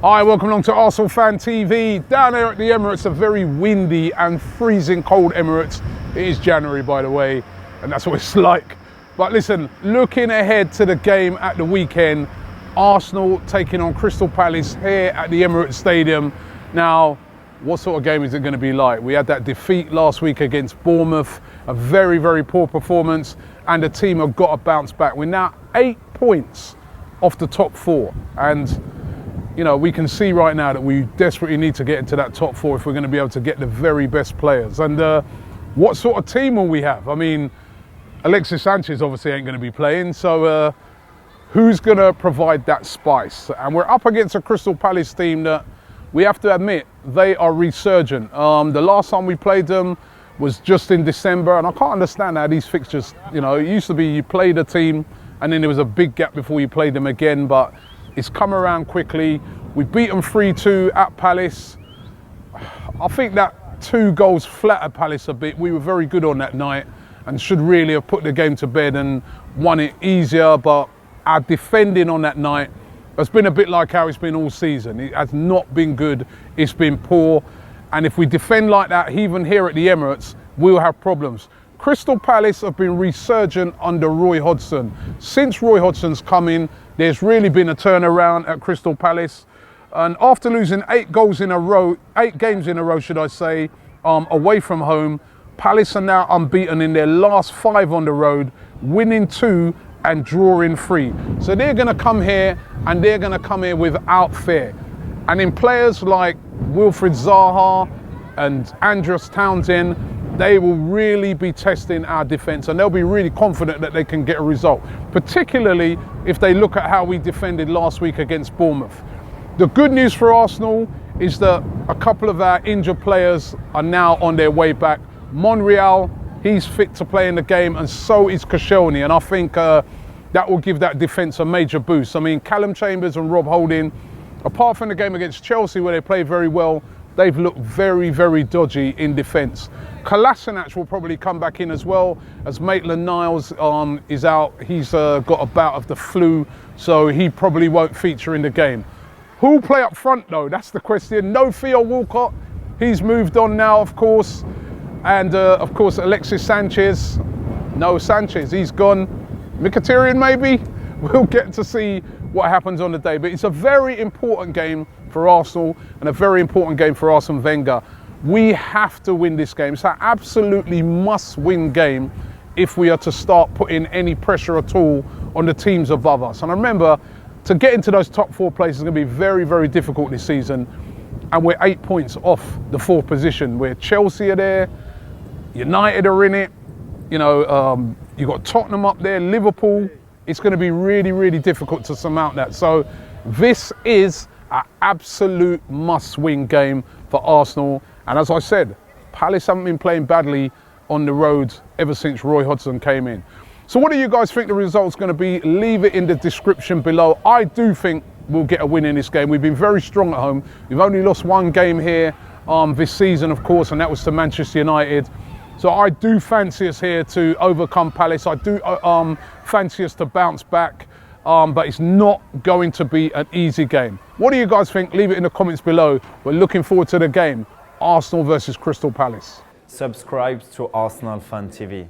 Hi, welcome along to ArsenalFanTV. Down here at the Emirates, a very windy and freezing cold Emirates. It is January, by the way, and that's what it's like. But listen, looking ahead to the game at the weekend, Arsenal taking on Crystal Palace here at the Emirates Stadium. Now, what sort of game is it going to be like? We had that defeat last week against Bournemouth, a very, very poor performance, and the team have got to bounce back. We're now 8 points off the top four, and you know, we can see right now that we desperately need to get into that top four if we're going to be able to get the very best players. And what sort of team will we have? I mean, Alexis Sanchez obviously ain't going to be playing, so who's going to provide that spice? And we're up against a Crystal Palace team that we have to admit, they are resurgent. The last time we played them was just in December, and I can't understand how these fixtures, you know, it used to be you played a team and then there was a big gap before you played them again, but it's come around quickly. We beat them 3-2 at Palace. I think that 2 goals flattered Palace a bit. We were very good on that night and should really have put the game to bed and won it easier, but our defending on that night has been a bit like how it's been all season. It has not been good, it's been poor. And if we defend like that, even here at the Emirates, we'll have problems. Crystal Palace have been resurgent under Roy Hodgson. Since Roy Hodgson's come in, there's really been a turnaround at Crystal Palace. And after losing 8 games in a row, should I say, away from home, Palace are now unbeaten in their last 5 on the road, winning 2 and drawing 3. So they're going to come here, and they're going to come here without fear. And in players like Wilfried Zaha and Andros Townsend, they will really be testing our defence, and they'll be really confident that they can get a result, particularly if they look at how we defended last week against Bournemouth. The good news for Arsenal is that a couple of our injured players are now on their way back. Monreal, he's fit to play in the game, and so is Koscielny, and I think that will give that defence a major boost. I mean, Callum Chambers and Rob Holding, apart from the game against Chelsea where they played very well, they've looked very, very dodgy in defence. Kolasinac will probably come back in as well, as Maitland-Niles is out. He's got a bout of the flu, so he probably won't feature in the game. Who'll play up front though? That's the question. No Theo Walcott. He's moved on now, of course. And of course, Alexis Sanchez. No Sanchez, he's gone. Mkhitaryan maybe? We'll get to see what happens on the day. But it's a very important game for Arsenal and a very important game for Arsene Wenger. We have to win this game. It's an absolutely must-win game if we are to start putting any pressure at all on the teams above us. And remember, to get into those top 4 places is going to be very, very difficult this season. And we're 8 points off the 4th position, where Chelsea are there, United are in it, you know, you've got Tottenham up there, Liverpool. It's going to be really, really difficult to surmount that. So this is an absolute must-win game for Arsenal. And as I said, Palace haven't been playing badly on the road ever since Roy Hodgson came in. So what do you guys think the result's going to be? Leave it in the description below. I do think we'll get a win in this game. We've been very strong at home. We've only lost 1 game here this season, of course, and that was to Manchester United. So I do fancy us here to overcome Palace. I do fancy us to bounce back, but it's not going to be an easy game. What do you guys think? Leave it in the comments below. We're looking forward to the game. Arsenal versus Crystal Palace. Subscribe to ArsenalFanTV.